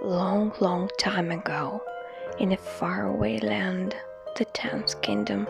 Long, long time ago, in a faraway land, the 10th kingdom,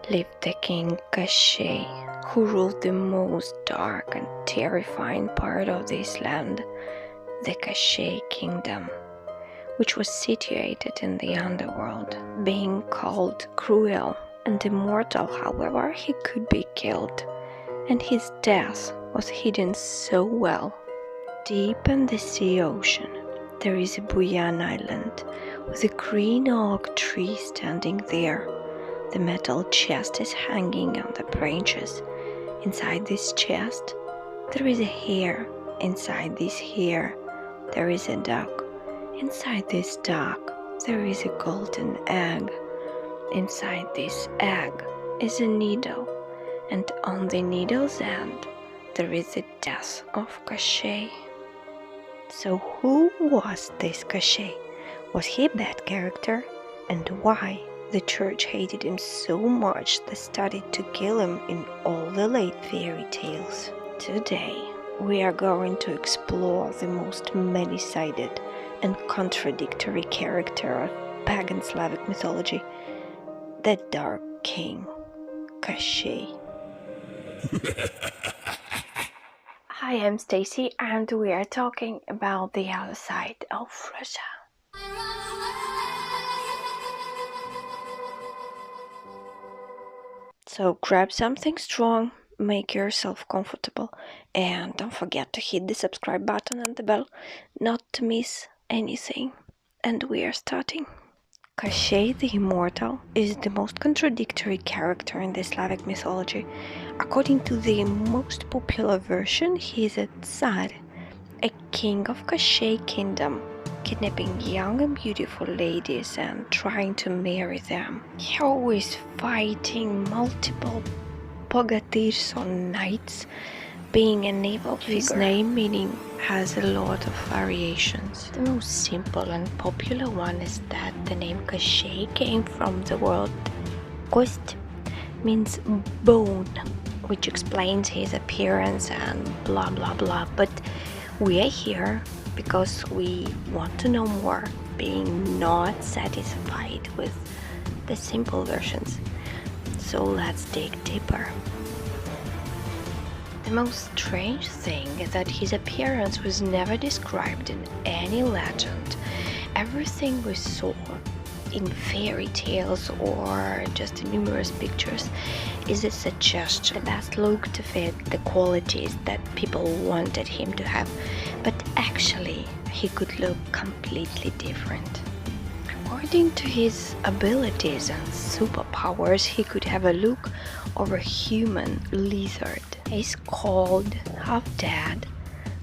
lived the king Koshchei, who ruled the most dark and terrifying part of this land, the Koshchei kingdom, which was situated in the underworld. Being called cruel and immortal, however, he could be killed, and his death was hidden so well. Deep in the sea ocean, there is a buoyant island with a green oak tree standing there. The metal chest is hanging on the branches. Inside this chest, there is a hare. Inside this hare, there is a duck. Inside this duck, there is a golden egg. Inside this egg is a needle, and on the needle's end, there is the death of Koshchei. So who was this Koshchei? Was he a bad character? And why the church hated him so much they started to kill him in all the late fairy tales? Today we are going to explore the most many-sided and contradictory character of pagan Slavic mythology, the Dark King, Koshchei. Hi, I'm Stacy, and we are talking about the other side of Russia. So grab something strong, make yourself comfortable, and don't forget to hit the subscribe button and the bell not to miss anything. And we are starting. Koschei the Immortal is the most contradictory character in the Slavic mythology. According to the most popular version, he is a Tsar, a king of Koshchei kingdom, kidnapping young and beautiful ladies and trying to marry them. He always fighting multiple bogatirs or knights, being an evil figure. His name meaning has a lot of variations. The most simple and popular one is that the name Koshchei came from the word kost, means bone, which explains his appearance and blah blah blah. But we are here because we want to know more, being not satisfied with the simple versions. So let's dig deeper. The most strange thing is that his appearance was never described in any legend. Everything we saw in fairy tales or just in numerous pictures is a suggestion. The best look to fit the qualities that people wanted him to have, but actually he could look completely different. According to his abilities and superpowers, he could have a look of a human lizard. He's cold, half dead,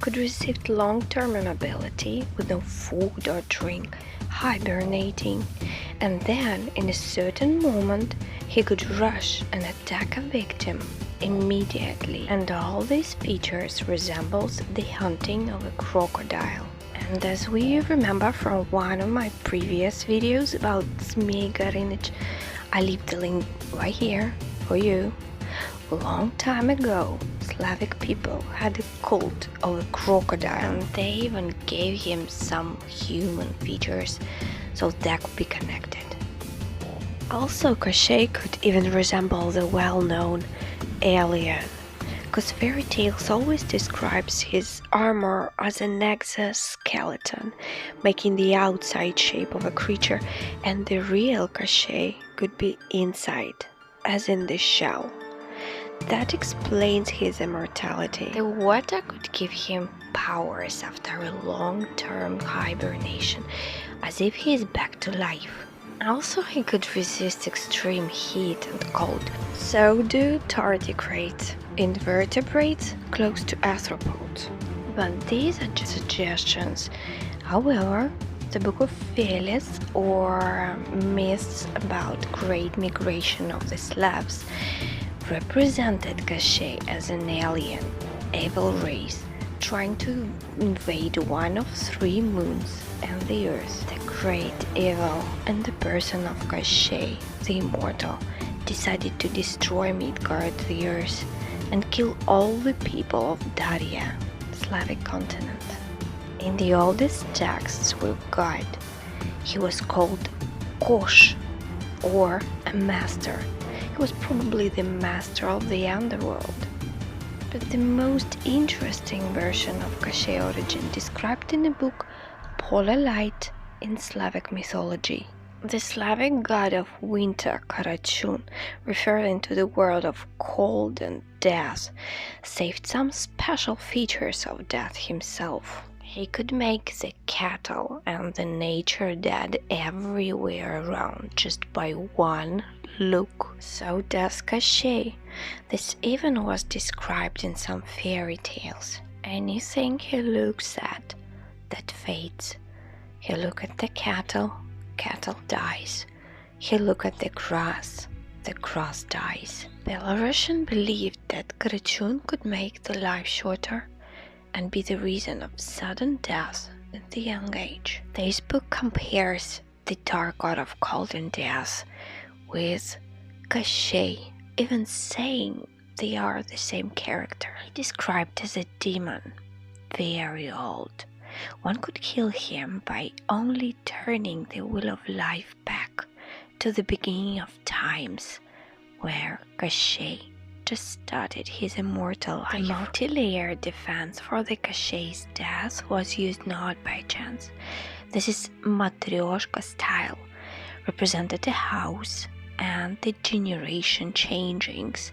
could receive long-term immobility with no food or drink, hibernating, and then in a certain moment he could rush and attack a victim immediately. And all these features resembles the hunting of a crocodile. And as we remember from one of my previous videos about Zmei Gorinich, I leave the link right here for you. A long time ago, Slavic people had a cult of a crocodile, and they even gave him some human features, so that could be connected. Also, Koshchei could even resemble the well-known alien, because fairy tales always describes his armor as an exoskeleton, making the outside shape of a creature, and the real Koshchei could be inside, as in the shell. That explains his immortality. The water could give him powers after a long-term hibernation, as if he is back to life. Also, he could resist extreme heat and cold. So do tardigrades, invertebrates close to arthropods. But these are just suggestions. However, the Book of Veles, or myths about great migration of the Slavs, represented Koshchei as an alien, evil race, trying to invade one of 3 moons and the earth. The great evil and the person of Koshchei the Immortal decided to destroy Midgard, the earth, and kill all the people of Daria, Slavic continent. In the oldest texts we've got, he was called Kosh, or a master. He was probably the master of the underworld. But the most interesting version of Koshchei origin described in the book Polar Light in Slavic mythology. The Slavic god of winter, Karachun, referring to the world of cold and death, saved some special features of death himself. He could make the cattle and the nature dead everywhere around just by one look. So does Koshchei. This even was described in some fairy tales. Anything he looks at, that fades. He look at the cattle, cattle dies. He look at the grass dies. Belarusian believed that Karachun could make the life shorter and be the reason of sudden death at the young age. This book compares the dark god of cold and death with Koshchei, even saying they are the same character. He described as a demon, very old. One could kill him by only turning the wheel of life back to the beginning of times, where Koshchei just started his immortal life. The multi-layered defense for the Koshchei's death was used not by chance. This is Matryoshka style, represented a house and the generation changings,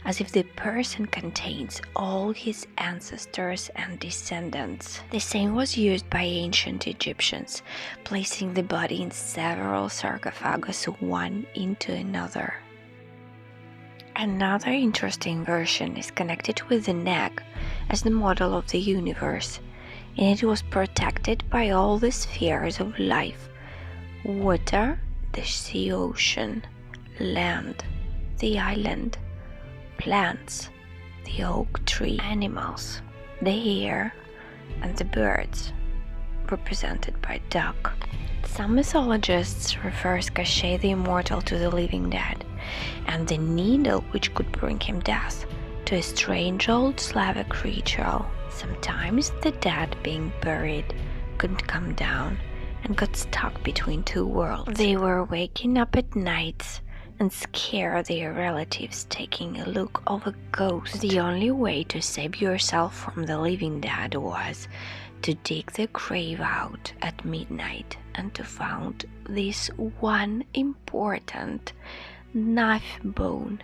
as if the person contains all his ancestors and descendants. The same was used by ancient Egyptians, placing the body in several sarcophagus one into another. Another interesting version is connected with the neck as the model of the universe, and it was protected by all the spheres of life: water, the sea ocean, land, the island, plants, the oak tree, animals, the air, and the birds, represented by duck. Some mythologists refer Koschei the Immortal to the living dead, and the needle which could bring him death to a strange old Slavic ritual. Sometimes the dead being buried couldn't come down and got stuck between two worlds. They were waking up at nights and scare their relatives, taking a look of a ghost. The only way to save yourself from the living dead was to dig the grave out at midnight and to find this one important knife bone,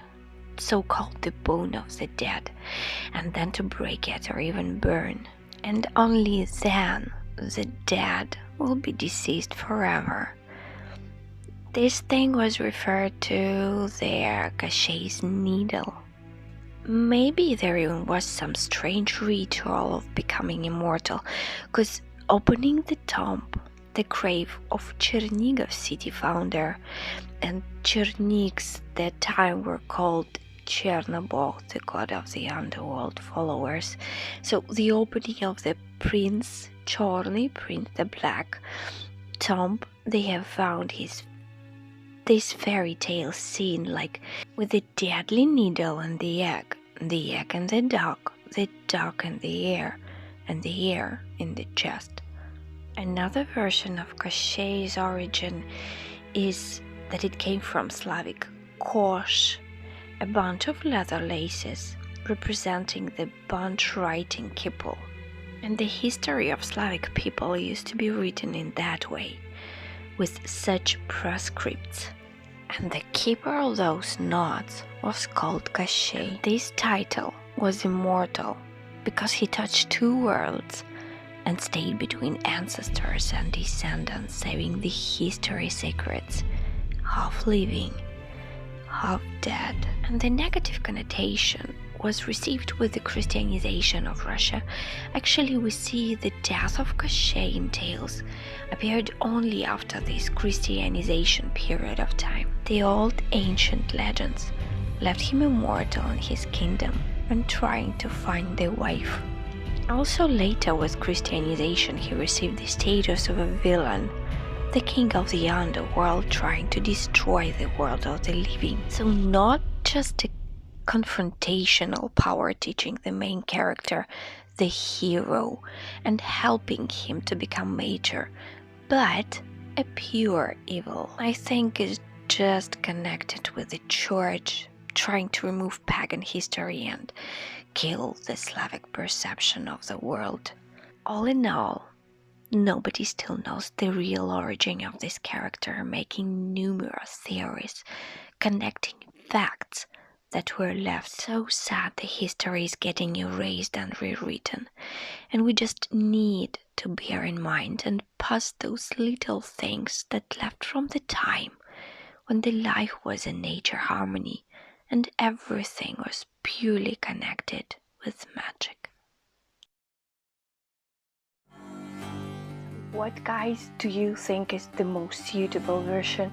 so-called the bone of the dead, and then to break it or even burn. And only then the dead will be deceased forever. This thing was referred to their Koschei's needle. Maybe there even was some strange ritual of becoming immortal, because opening the tomb, the grave of Chernigov city founder, and Chernigs that time were called Chernobog, the god of the underworld followers. So the opening of the Prince Chorny, Prince the Black, tomb, they have found this fairy tale scene, like with the deadly needle and the egg and the duck and the air in the chest. Another version of Koschei's origin is that it came from Slavic kosh, a bunch of leather laces representing the bunch writing kipple. And the history of Slavic people used to be written in that way, with such proscripts. And the keeper of those knots was called Koshchei. This title was immortal because he touched two worlds and stayed between ancestors and descendants, saving the history secrets, half living, half dead. And the negative connotation was received with the Christianization of Russia. Actually, we see the death of Koshchei in tales appeared only after this Christianization period of time. The old ancient legends left him immortal in his kingdom and trying to find the wife. Also later with Christianization he received the status of a villain, the king of the underworld trying to destroy the world of the living. So not just a confrontational power teaching the main character the hero and helping him to become major, but a pure evil. I think is just connected with the church trying to remove pagan history and kill the Slavic perception of the world. All in all, nobody still knows the real origin of this character, making numerous theories, connecting facts that were left. So sad the history is getting erased and rewritten, and we just need to bear in mind and pass those little things that left from the time when the life was in nature harmony and everything was purely connected with magic. What, guys, do you think is the most suitable version?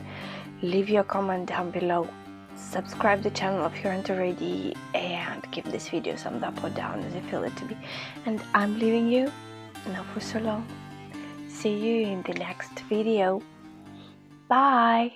Leave your comment down below. Subscribe to the channel if you aren't already, and give this video a thumbs up or down as you feel it to be. And I'm leaving you, not for so long. See you in the next video. Bye!